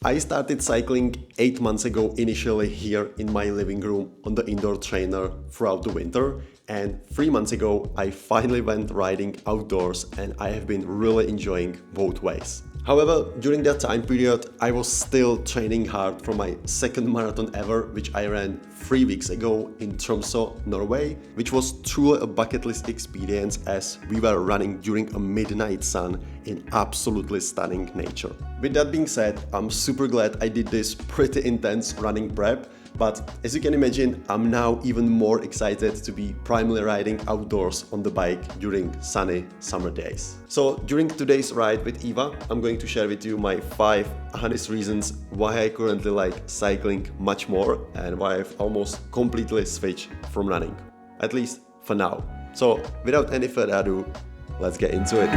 I started cycling 8 months ago initially here in my living room on the indoor trainer throughout the winter, and 3 months ago I finally went riding outdoors and I have been really enjoying both ways. However, during that time period I was still training hard for my second marathon ever, which I ran 3 weeks ago in Tromso, Norway, which was truly a bucket list experience as we were running during a midnight sun in absolutely stunning nature. With that being said, I'm super glad I did this pretty intense running prep, but as you can imagine, I'm now even more excited to be primarily riding outdoors on the bike during sunny summer days. So during today's ride with Eva, I'm going to share with you my 5 honest reasons why I currently like cycling much more and why I've almost completely switched from running, at least for now. So without any further ado, let's get into it.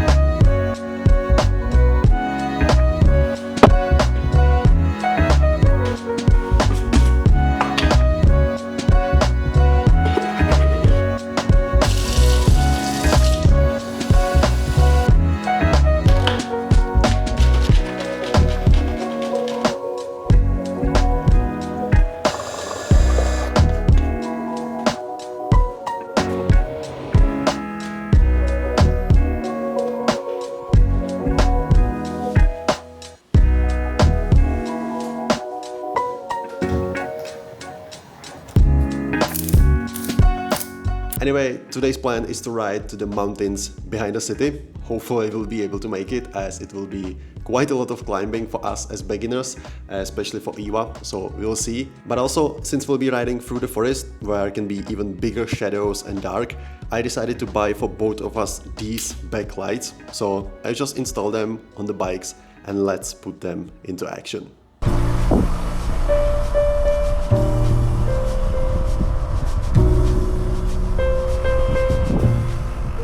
Anyway, today's plan is to ride to the mountains behind the city. Hopefully we'll be able to make it, as it will be quite a lot of climbing for us as beginners, especially for Eva, so we'll see. But also, since we'll be riding through the forest, where it can be even bigger shadows and dark, I decided to buy for both of us these backlights. So I just installed them on the bikes and let's put them into action.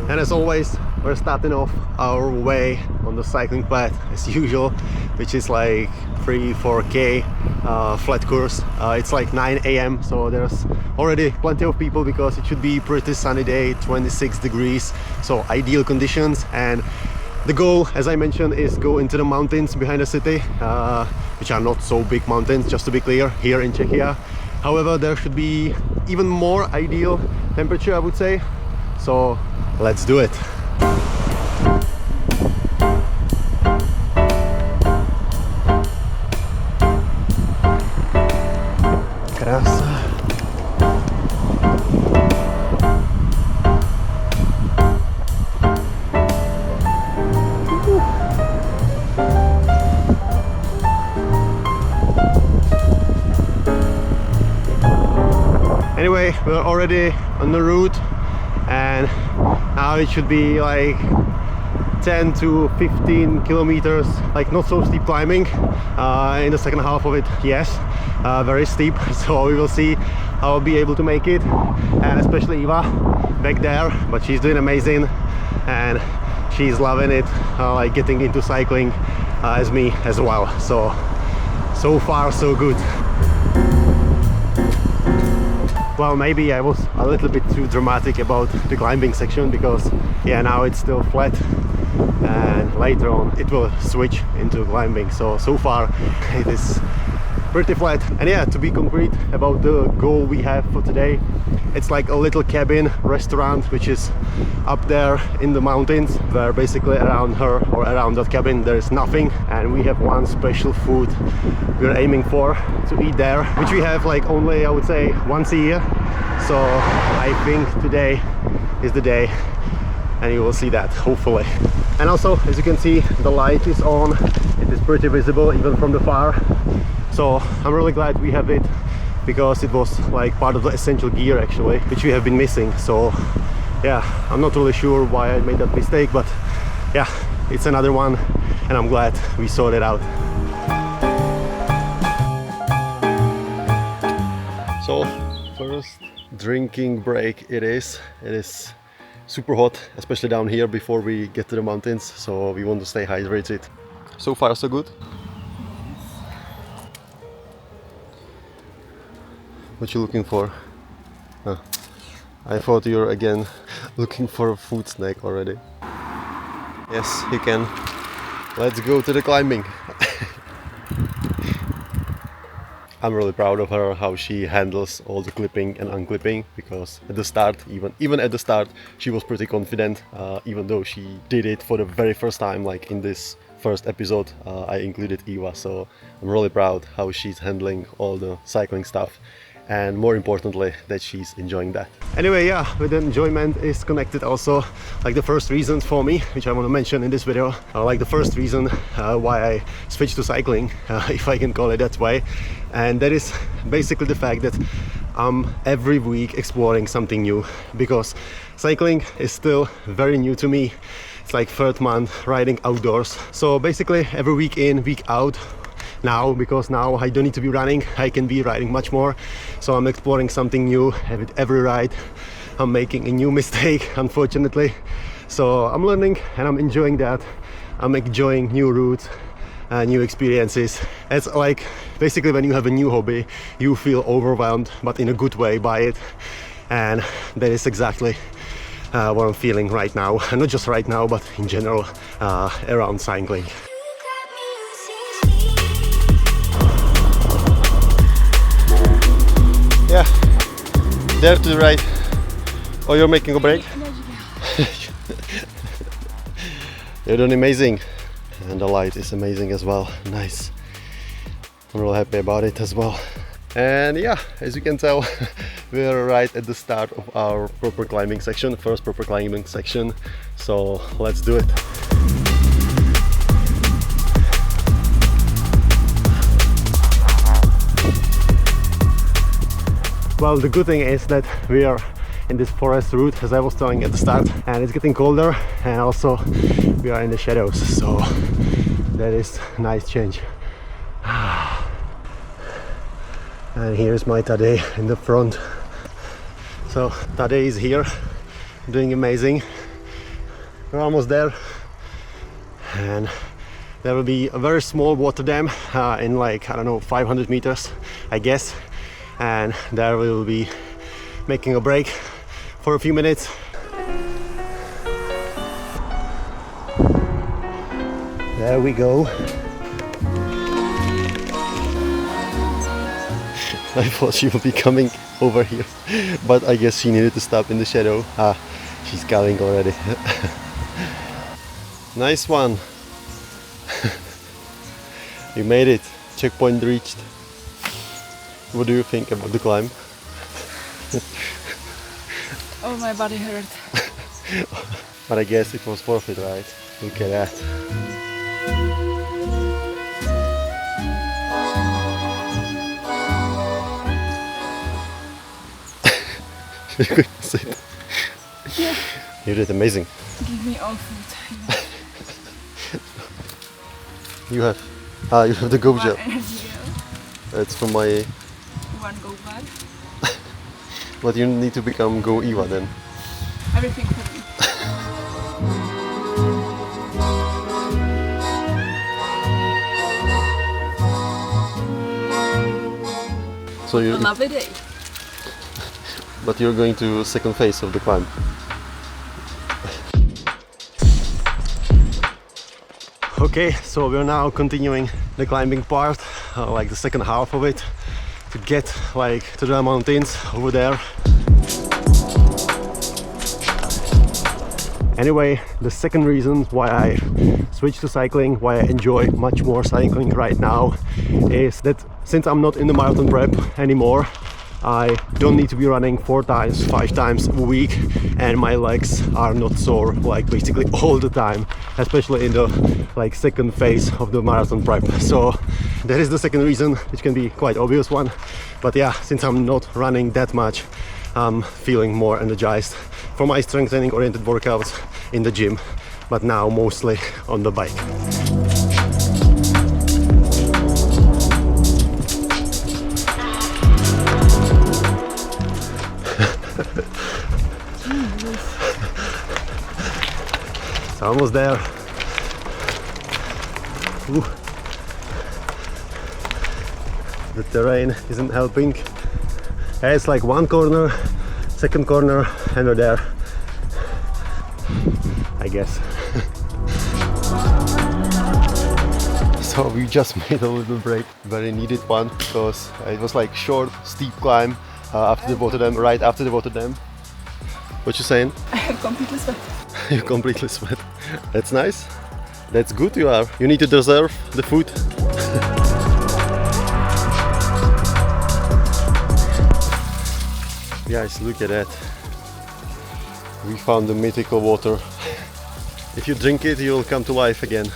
And as always, we're starting off our way on the cycling path as usual, which is like 3-4k flat course. It's like 9 a.m. so there's already plenty of people because it should be pretty sunny day, 26 degrees, so ideal conditions. And the goal, as I mentioned, is go into the mountains behind the city, which are not so big mountains, just to be clear, here in Czechia. However, there should be even more ideal temperature, I would say. So let's do it. Krása. Anyway, we're already on the route, and now it should be like 10 to 15 kilometers, like not so steep climbing. In the second half of it, yes, very steep, so we will see how I'll be able to make it, and especially Eva back there, but she's doing amazing and she's loving it, like getting into cycling as me as well, so far so good. Well, maybe I was a little bit too dramatic about the climbing section, because yeah, now it's still flat and later on it will switch into climbing. So far it is pretty flat. And yeah, to be concrete about the goal we have for today, it's like a little cabin restaurant which is up there in the mountains, where basically around her or around that cabin there is nothing, and we have one special food we're aiming for to eat there, which we have like only, I would say, once a year. So I think today is the day, and you will see that, hopefully. And also, as you can see, the light is on. It is pretty visible even from the far, so I'm really glad we have it, because it was like part of the essential gear actually, which we have been missing. So yeah, I'm not really sure why I made that mistake, but yeah, it's another one, and I'm glad we sorted it out. So first drinking break it is. It is super hot, especially down here before we get to the mountains, so we want to stay hydrated. So far so good. What you looking for? I thought you're again looking for a food snack already. Yes, you can. Let's go to the climbing. I'm really proud of her, how she handles all the clipping and unclipping, because at the start, even at the start, she was pretty confident, even though she did it for the very first time, like in this first episode I included Eva, so I'm really proud how she's handling all the cycling stuff, and more importantly that she's enjoying that. Anyway, yeah, with the enjoyment is connected also like the first reasons for me, which I want to mention in this video, like the first reason why I switched to cycling, if I can call it that way, and that is basically the fact that I'm every week exploring something new, because cycling is still very new to me. It's like third month riding outdoors, so basically every week in, week out now, because now I don't need to be running, I can be riding much more, so I'm exploring something new. With every ride I'm making a new mistake, unfortunately, so I'm learning and I'm enjoying that. I'm enjoying new routes, new experiences. It's like basically when you have a new hobby you feel overwhelmed, but in a good way, by it, and that is exactly what I'm feeling right now, and not just right now but in general around cycling. Yeah, there to the right. Oh, you're making a break? You're doing amazing. And the light is amazing as well. Nice. I'm really happy about it as well. And yeah, as you can tell, we're right at the start of our proper climbing section, first proper climbing section. So let's do it. Well, the good thing is that we are in this forest route, as I was telling at the start, and it's getting colder, and also we are in the shadows, so that is a nice change. And here's my Tadej in the front. So Tadej is here, doing amazing. We're almost there, and there will be a very small water dam in like, I don't know, 500 meters, I guess. And there we will be making a break for a few minutes. There we go. I thought she would be coming over here, but I guess she needed to stop in the shadow. She's coming already. Nice one. You made it. Checkpoint reached. What do you think about the climb? Oh, my body hurt. But I guess it was worth it, right? Look at that. You couldn't sit. Yeah. You did amazing. Give me all food. You have the go gel. It's from my... One go bad. But you need to become Go Eva then. Everything for me. So you... A lovely day. But you're going to second phase of the climb. Okay, so we're now continuing the climbing part, like the second half of it, to get like to the mountains over there. Anyway, the second reason why I switched to cycling, why I enjoy much more cycling right now, is that since I'm not in the marathon prep anymore, I don't need to be running 4 times, 5 times a week, and my legs are not sore like basically all the time, especially in the like second phase of the marathon prep. So that is the second reason, which can be quite obvious one, but yeah, since I'm not running that much, I'm feeling more energized for my strengthening oriented workouts in the gym, but now mostly on the bike. So almost there. Ooh. The terrain isn't helping. It's like one corner, second corner, and we're there, I guess. So So we just made a little break, very needed one, because it was like short, steep climb after the water dam, right after the water dam. What you saying? I'm completely sweat. You completely sweat. That's nice. That's good you are. You need to deserve the food. Guys, look at that. We found the mythical water. If you drink it, you will come to life again.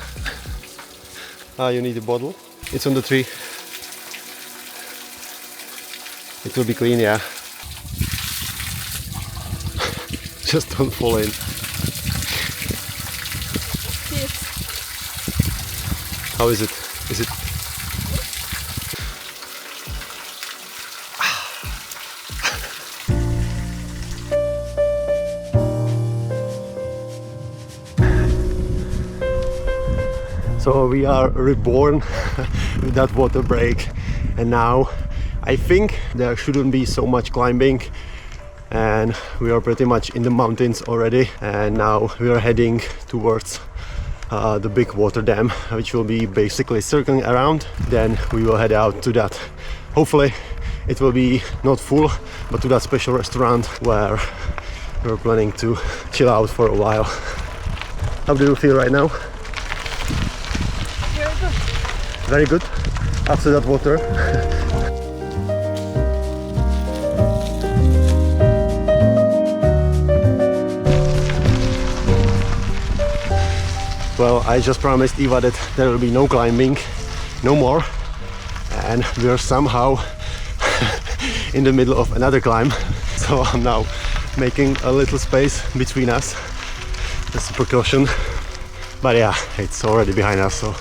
Ah, you need a bottle. It's on the tree. It will be clean, yeah. Just don't fall in. Cheers. How is it? Is it? So we are reborn with that water break, and now I think there shouldn't be so much climbing, and we are pretty much in the mountains already, and now we are heading towards the big water dam, which will be basically circling around. Then we will head out to that. Hopefully it will be not full, but to that special restaurant where we're planning to chill out for a while. How do you feel right now? Very good after that water. Well, I just promised Eva that there will be no climbing, no more, and we are somehow in the middle of another climb. So I'm now making a little space between us. That's a precaution. But yeah, it's already behind us, so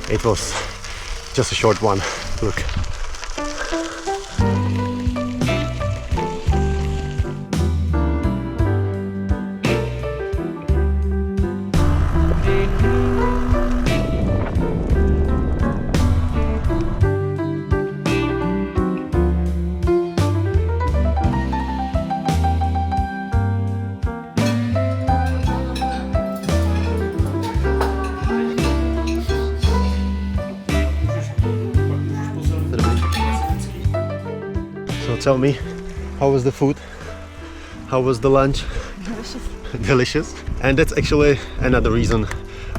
it was just a short one. Look. So tell me, how was the food? How was the lunch? Delicious. Delicious. And that's actually another reason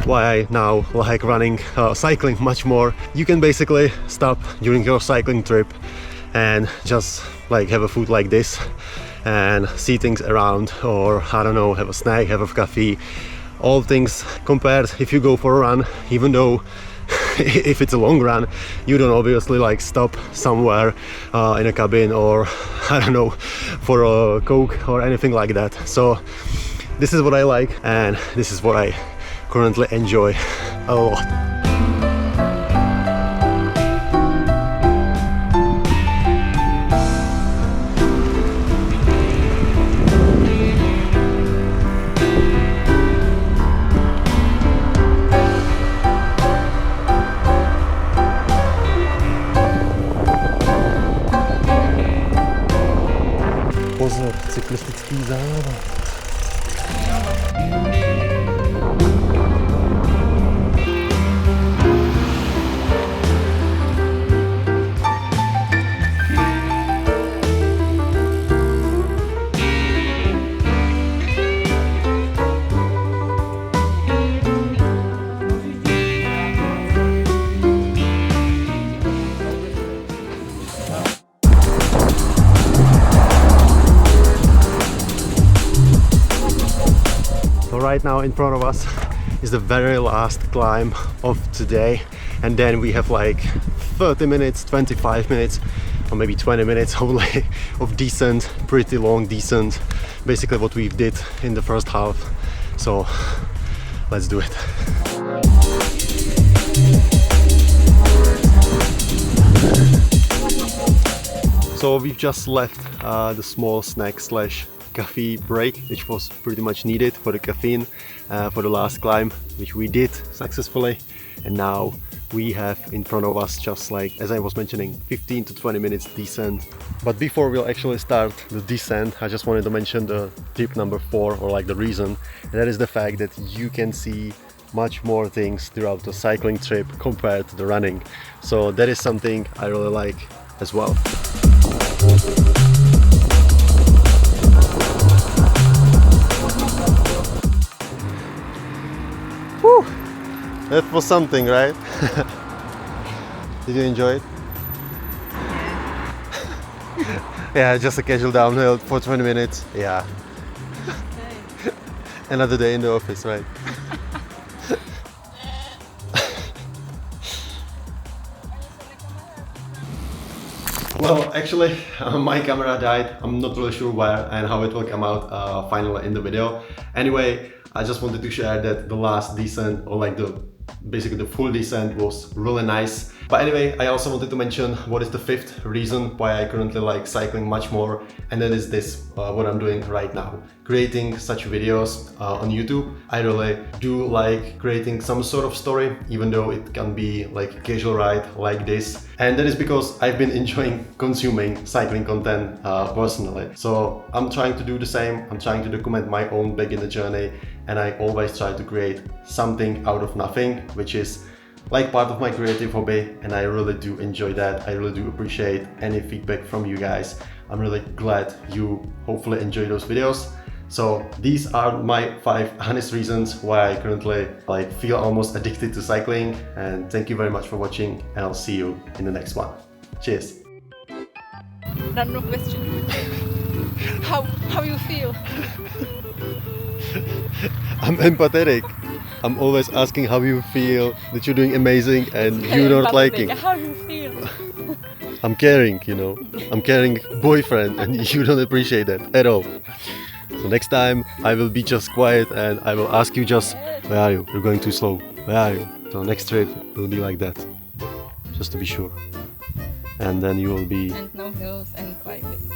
why I now like running, cycling much more. You can basically stop during your cycling trip and just like have a food like this and see things around, or I don't know, have a snack, have a coffee. All things compared if you go for a run, even though if it's a long run, you don't obviously like stop somewhere in a cabin, or I don't know, for a Coke or anything like that. So this is what I like, and this is what I currently enjoy a lot. Pozor, cyklistický závod. Right now in front of us is the very last climb of today, and then we have like 30 minutes, 25 minutes, or maybe 20 minutes only of descent, pretty long descent, basically what we did in the first half. So let's do it. So we've just left the small snack slash coffee break, which was pretty much needed for the caffeine for the last climb, which we did successfully. And now we have in front of us, just like as I was mentioning, 15 to 20 minutes descent. But before we'll actually start the descent, I just wanted to mention the tip number 4, or like the reason, and that is the fact that you can see much more things throughout the cycling trip compared to the running. So that is something I really like as well. Whew. That was something, right? Did you enjoy it? Yeah, just a casual downhill for 20 minutes. Yeah. Another day in the office, right? Well, actually, my camera died. I'm not really sure where and how it will come out finally in the video. Anyway, I just wanted to share that the last descent, or like basically the full descent, was really nice. But anyway, I also wanted to mention what is the fifth reason why I currently like cycling much more, and that is this, what I'm doing right now. Creating such videos on YouTube. I really do like creating some sort of story, even though it can be like a casual ride like this. And that is because I've been enjoying consuming cycling content personally. So I'm trying to do the same. I'm trying to document my own beginner journey, and I always try to create something out of nothing, which is like part of my creative hobby, and I really do enjoy that. I really do appreciate any feedback from you guys. I'm really glad you hopefully enjoy those videos. So these are my 5 honest reasons why I currently feel almost addicted to cycling, and thank you very much for watching, and I'll see you in the next one. Cheers. Random question. How you feel? I'm empathetic. I'm always asking how you feel, that you're doing amazing and you're not liking. How you feel? I'm caring, you know. I'm caring boyfriend, and you don't appreciate that at all. So next time I will be just quiet and I will ask you just, where are you? You're going too slow. Where are you? So next trip will be like that. Just to be sure. And then you will be... And no hills and climbing.